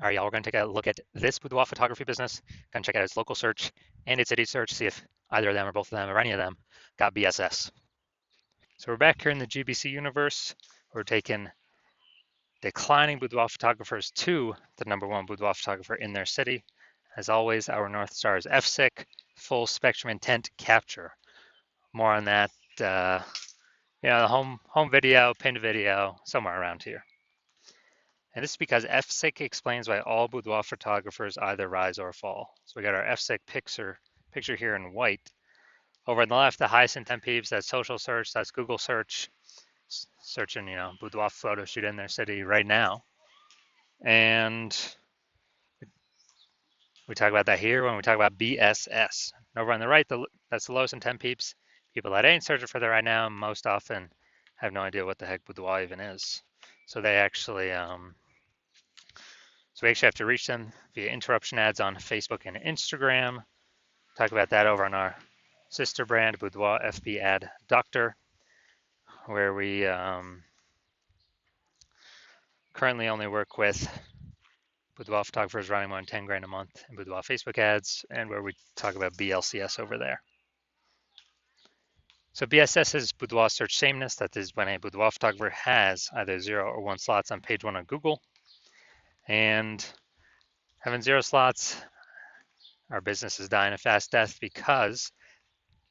All right, y'all, we're going to take a look at this boudoir photography business. Going to check out its local search and its city search, see if either of them or both of them or any of them got BSS. So we're back here in the GBC universe. We're taking declining boudoir photographers to the #1 boudoir photographer in their city. As always, our North Star is FSIC, full spectrum intent capture. More on that, the home video, pinned video, somewhere around here. And this is because FSIC explains why all boudoir photographers either rise or fall. So we got our FSIC picture here in white. Over on the left, the highest intent peeps, that's social search, that's Google search, searching, boudoir photo shoot in their city right now. And we talk about that here when we talk about BSS. And over on the right, that's the lowest intent peeps. People that ain't searching for that right now most often have no idea what the heck boudoir even is. So they actually So we actually have to reach them via interruption ads on Facebook and Instagram. Talk about that over on our sister brand, Boudoir FB Ad Doctor, where we currently only work with boudoir photographers running more than 10 grand a month in boudoir Facebook ads, and where we talk about BLCS over there. So BSS is boudoir search sameness. That is when a boudoir photographer has either 0 or 1 slots on page 1 on Google. And having 0 slots, our business is dying a fast death because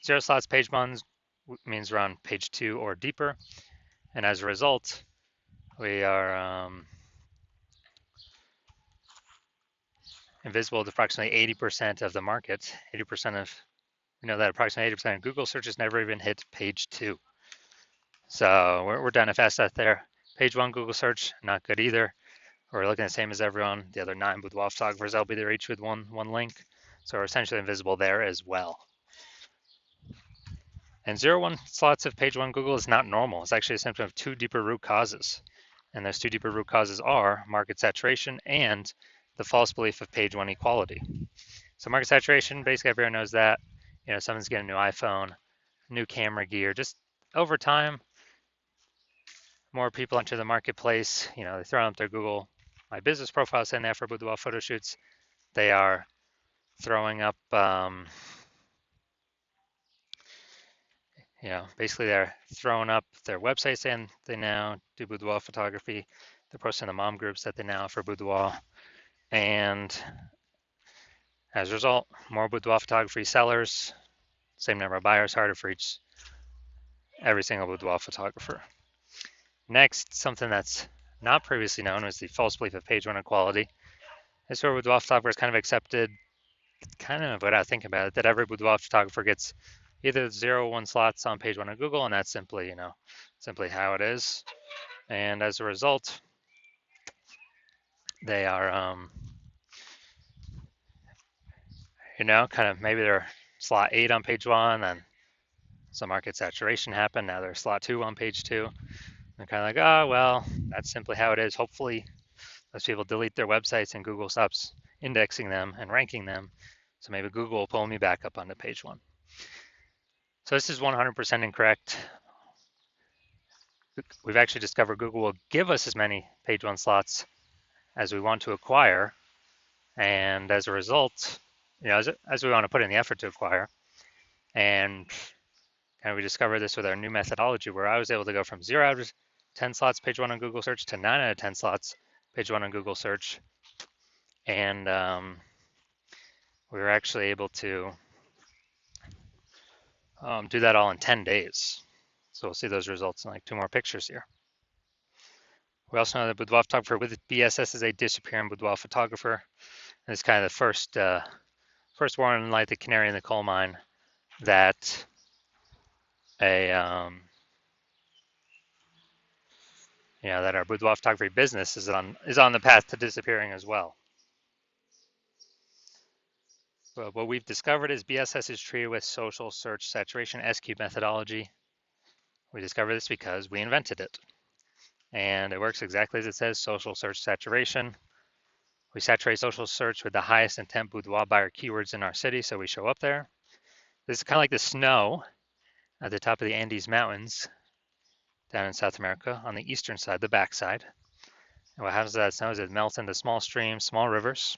0 slots page 1 means we're on page 2 or deeper. And as a result, we are invisible to approximately 80% of the market. 80% of, we know that approximately 80% of Google searches never even hit page 2. So we're done a fast death there. Page 1 Google search, not good either. We're looking the same as everyone. The other 9 boudoir photographers, they'll be there each with one link. So we're essentially invisible there as well. And 0-1 slots of page 1 Google is not normal. It's actually a symptom of 2 deeper root causes. And those 2 deeper root causes are market saturation and the false belief of page 1 equality. So market saturation, basically everyone knows that. Someone's getting a new iPhone, new camera gear. Just over time, more people enter the marketplace. They throw up their Google My Business profile saying that for boudoir photo shoots. They are throwing up, basically they're throwing up their website saying they now do boudoir photography. They're posting the mom groups that they now offer boudoir. And as a result, more boudoir photography sellers, same number of buyers, harder for every single boudoir photographer. Next, something that's not previously known was the false belief of page 1 equality. This is where boudoir photographers kind of accepted, kind of without thinking about it, that every boudoir photographer gets either 0 or 1 slots on page 1 of Google, and that's simply, simply how it is. And as a result, they are, kind of maybe they're slot 8 on page 1, and some market saturation happened. Now they're slot 2 on page 2. They're kind of like, oh, well, that's simply how it is. Hopefully, those people delete their websites and Google stops indexing them and ranking them. So maybe Google will pull me back up onto page 1. So this is 100% incorrect. We've actually discovered Google will give us as many page 1 slots as we want to acquire. And as a result, as we want to put in the effort to acquire. And we discovered this with our new methodology where I was able to go from 0 out of 10 slots page 1 on Google search to 9 out of 10 slots page 1 on Google search. And we were actually able to do that all in 10 days. So we'll see those results in like 2 more pictures here. We also know that boudoir photographer with BSS is a disappearing boudoir photographer. And it's kind of the first warning light, the canary in the coal mine, that that our boudoir photography business is on the path to disappearing as well. But what we've discovered is BSS is treated with social search saturation SQ methodology. We discovered this because we invented it. And it works exactly as it says, social search saturation. We saturate social search with the highest intent boudoir buyer keywords in our city, so we show up there. This is kind of like the snow at the top of the Andes Mountains down in South America on the eastern side, the backside. And what happens to that snow is it melts into small streams, small rivers,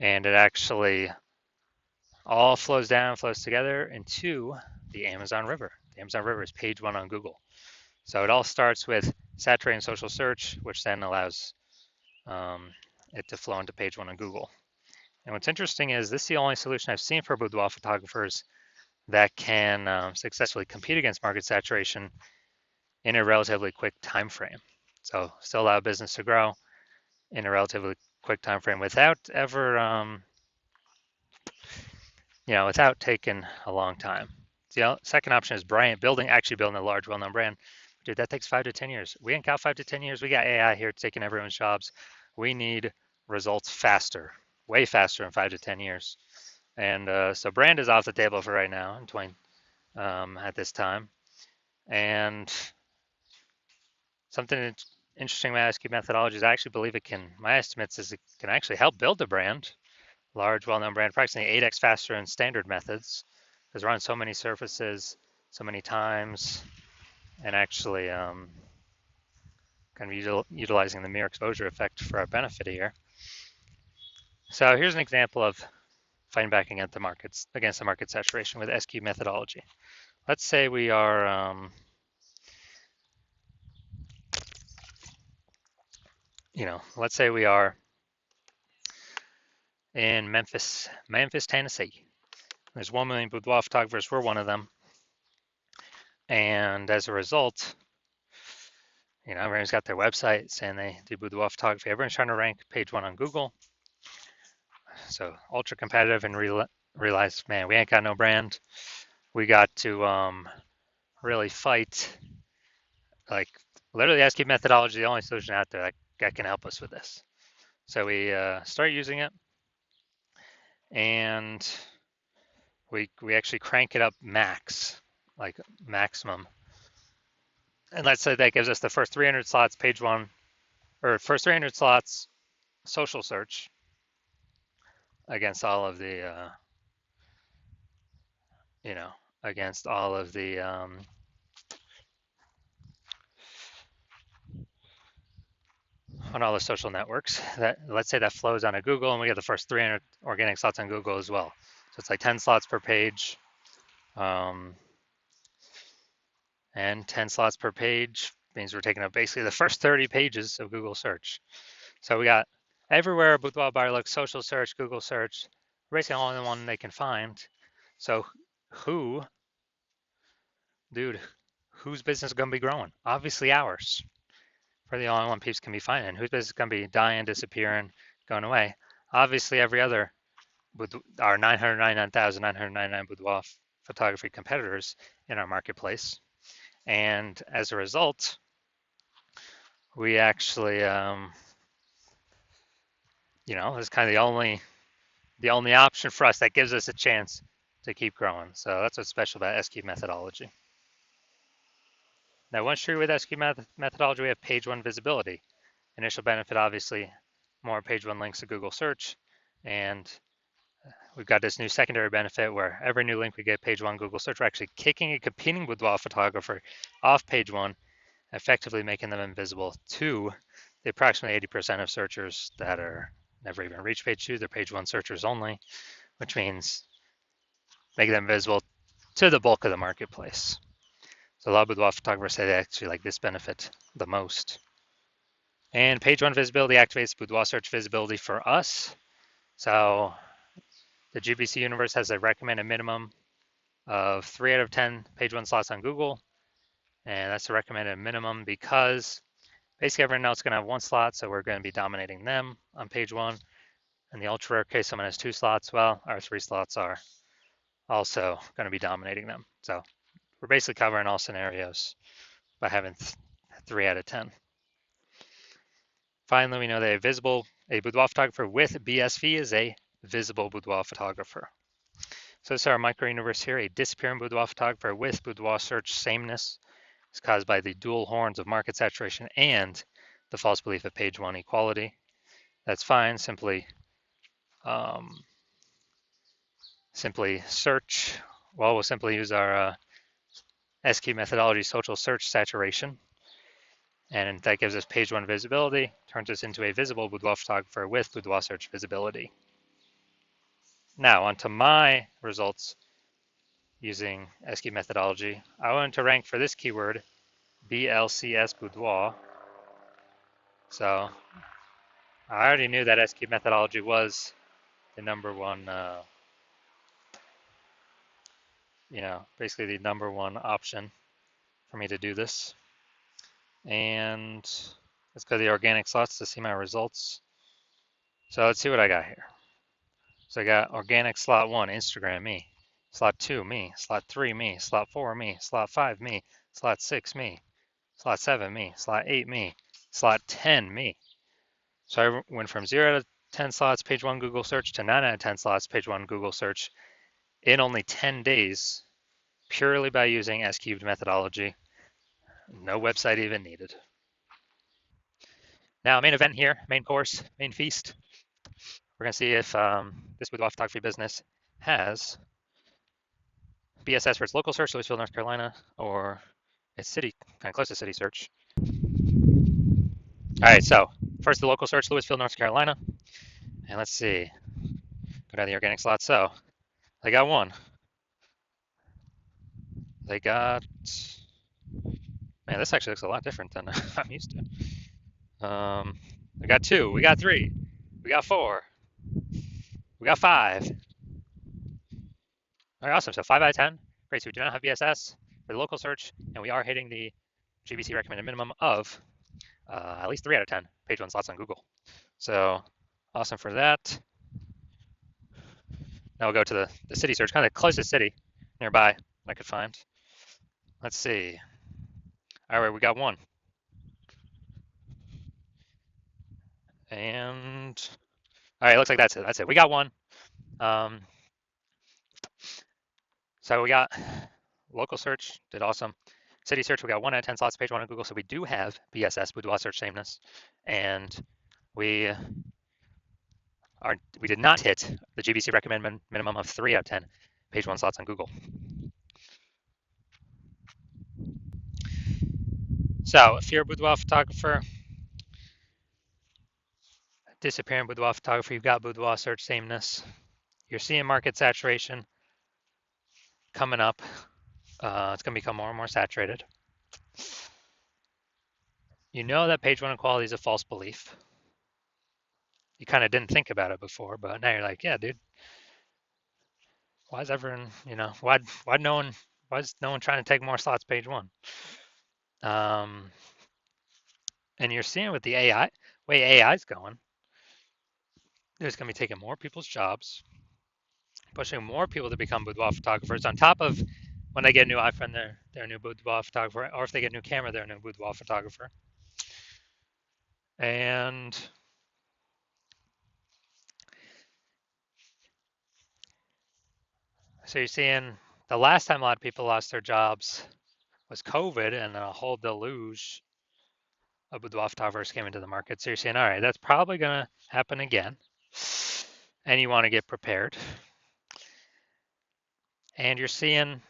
and it actually all flows down, flows together into the Amazon River. The Amazon River is page one on Google. So it all starts with saturating social search, which then allows it to flow into page one on Google. And what's interesting is this is the only solution I've seen for boudoir photographers that can successfully compete against market saturation in a relatively quick time frame. So still allow business to grow in a relatively quick time frame without ever without taking a long time. The second option is actually building a large, well-known brand. Dude, that takes 5 to 10 years. We ain't got 5 to 10 years. We got AI here taking everyone's jobs. We need results faster, way faster in 5 to 10 years. And so brand is off the table for right now at this time. And something interesting about SQ methodology is I actually believe my estimates is it can actually help build a brand, large, well-known brand, approximately 8x faster than standard methods, because we're on so many surfaces, so many times, and actually kind of utilizing the mere exposure effect for our benefit here. So here's an example of fighting back against the market saturation with SQ methodology. Let's say we are let's say we are in Memphis, Tennessee. There's 1 million boudoir photographers. We're one of them. And as a result, everyone's got their website saying they do boudoir photography. Everyone's trying to rank page one on Google. So ultra competitive, and realize, man, we ain't got no brand. We got to really fight. Like literally, SQ methodology is the only solution out there that can help us with this. So we start using it, and we actually crank it up like maximum. And let's say that gives us the first 300 slots page one, or first 300 slots social search against all of the against all of the on all the social networks. That, let's say that flows onto Google, and we get the first 300 organic slots on Google as well. So it's like 10 slots per page, and 10 slots per page means we're taking up basically the first 30 pages of Google search. So we got everywhere boudoir buyer looks, social search, Google search, basically all in the one they can find. So whose business is going to be growing? Obviously ours. For the only one peeps can be finding. Whose business is going to be dying, disappearing, going away? Obviously every other with our 999,999 boudoir photography competitors in our marketplace. And as a result, we actually, it's kind of the only option for us that gives us a chance to keep growing. So that's what's special about SQ methodology. Now, once you're with SQ methodology, we have page one visibility. Initial benefit, obviously, more page one links to Google search. And we've got this new secondary benefit where every new link we get page one Google search, we're actually kicking a competing boudoir photographer off page one, effectively making them invisible to the approximately 80% of searchers that are never even reach page two. They're page one searchers only, which means making them visible to the bulk of the marketplace. So a lot of boudoir photographers say they actually like this benefit the most. And page one visibility activates boudoir search visibility for us. So the GBC universe has a recommended minimum of 3 out of 10 page one slots on Google. And that's a recommended minimum because basically everyone else is going to have one slot, so we're going to be dominating them on page one. In the ultra rare case, someone has 2 slots. Well, our 3 slots are also going to be dominating them. So we're basically covering all scenarios by having 3 out of 10. Finally, we know that a boudoir photographer with BSV is a visible boudoir photographer. So this is our micro universe here. A disappearing boudoir photographer with boudoir search sameness is caused by the dual horns of market saturation and the false belief of page one equality. That's fine. Simply search. Well, we'll simply use our SQ methodology social search saturation. And that gives us page one visibility, turns us into a visible boudoir photographer with boudoir search visibility. Now onto my results using SQ methodology. I wanted to rank for this keyword BLCS boudoir. So I already knew that SQ methodology was the number one, basically the number one option for me to do this. And let's go to the organic slots to see my results. So let's see what I got here. So I got organic slot 1, Instagram, me. Slot 2, me. Slot 3, me. Slot 4, me. Slot 5, me. Slot 6, me. Slot 7, me. Slot 8, me. Slot 10, me. So I went from 0 to 10 slots, page 1 Google search, to 9 out of 10 slots, page 1 Google search in only 10 days, purely by using S-cubed methodology. No website even needed. Now, main event here, main course, main feast. We're going to see if this boudoir photography business has BSS for its local search, Louisville, North Carolina, or its city, kind of close to city search. All right, so first the local search, Louisville, North Carolina. And let's see, go down the organic slot. So they got one. They got, man, this actually looks a lot different than I'm used to. We got 2, we got 3, we got 4, we got 5. All right, awesome. So 5 out of 10. Great. So we do not have BSS for the local search, and we are hitting the GBC recommended minimum of at least 3 out of 10 page one slots on Google. So awesome for that. Now we'll go to the city search, kind of the closest city nearby I could find. Let's see. All right, we got 1. And all right, looks like that's it. That's it. We got 1. So we got local search, did awesome. City search, we got 1 out of 10 slots, page 1 on Google. So we do have BSS, boudoir search sameness. And we did not hit the GBC recommended minimum of 3 out of 10 page 1 slots on Google. So if you're a boudoir photographer, disappearing boudoir photographer, you've got boudoir search sameness. You're seeing market saturation coming up. It's going to become more and more saturated. You know that page 1 quality is a false belief. You kind of didn't think about it before, but now you're like, yeah, dude, why is everyone, why is no one trying to take more slots page 1? And you're seeing with the way AI is going, there's going to be taking more people's jobs, pushing more people to become boudoir photographers. On top of when they get a new iPhone, they're a new boudoir photographer, or if they get a new camera, they're a new boudoir photographer. And so you're seeing the last time a lot of people lost their jobs was COVID, and then a whole deluge of boudoir photographers came into the market. So you're saying, all right, that's probably going to happen again, and you want to get prepared. And you're seeing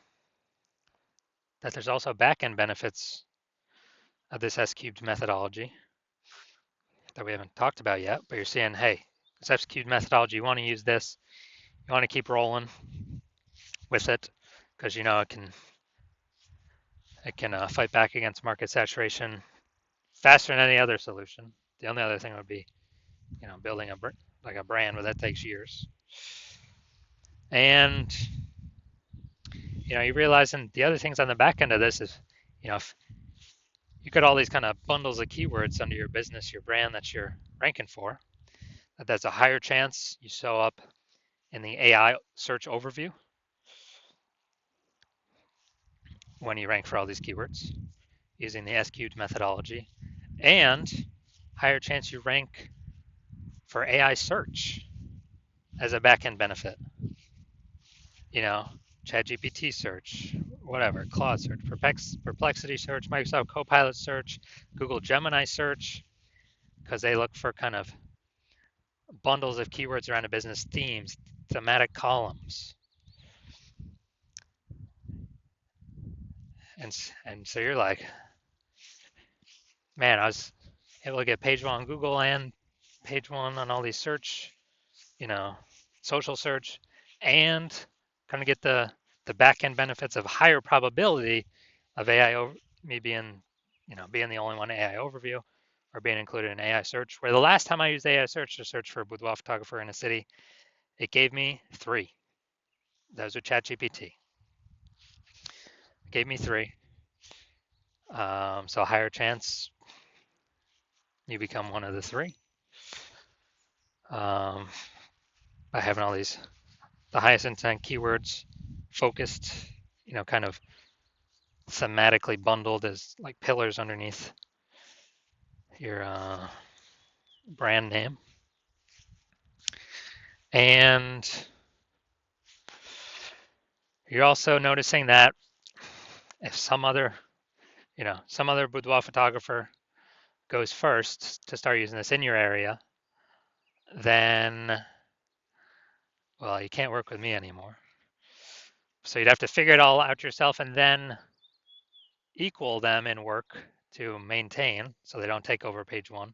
that there's also back-end benefits of this S-cubed methodology that we haven't talked about yet, but you're seeing, hey, this S-cubed methodology, you want to use this, you want to keep rolling with it, because it can fight back against market saturation faster than any other solution. The only other thing would be, building a brand, but that takes years. And you realizing the other things on the back end of this is, if you got all these kind of bundles of keywords under your business, your brand that you're ranking for, that's a higher chance you show up in the AI search overview when you rank for all these keywords using the SQ'd methodology, and higher chance you rank for AI search as a backend benefit. ChatGPT search, whatever, Claude search, Perplexity search, Microsoft Copilot search, Google Gemini search, because they look for kind of bundles of keywords around a business, themes, thematic columns. And so you're like, man, I was able to get page one on Google and page one on all these search, you know, social search, and kind of get the back end benefits of higher probability of AI over me being, being the only one AI overview or being included in AI search. Where the last time I used AI search to search for a boudoir photographer in a city, it gave me three. Those are ChatGPT. It gave me three. So a higher chance you become one of the three. By having all these, the highest intent keywords focused, kind of thematically bundled as like pillars underneath your brand name. And you're also noticing that if some other boudoir photographer goes first to start using this in your area, then, well, you can't work with me anymore. So you'd have to figure it all out yourself and then equal them in work to maintain so they don't take over page one,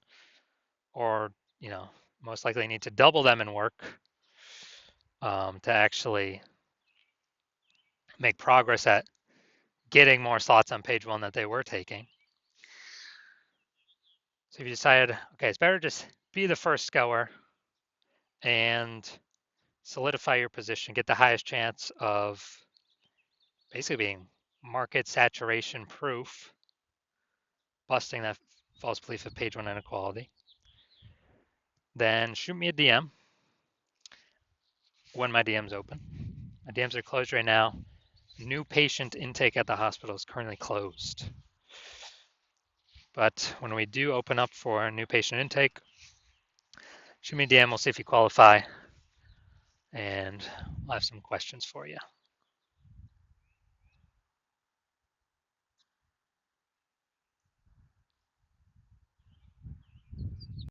or, most likely need to double them in work to actually make progress at getting more slots on page one that they were taking. So if you decided, okay, it's better just be the first goer and solidify your position, get the highest chance of basically being market saturation proof, busting that false belief of page one inequality, then shoot me a DM when my DM's open. My DMs are closed right now. New patient intake at the hospital is currently closed. But when we do open up for new patient intake, shoot me a DM, we'll see if you qualify, and I'll have some questions for you.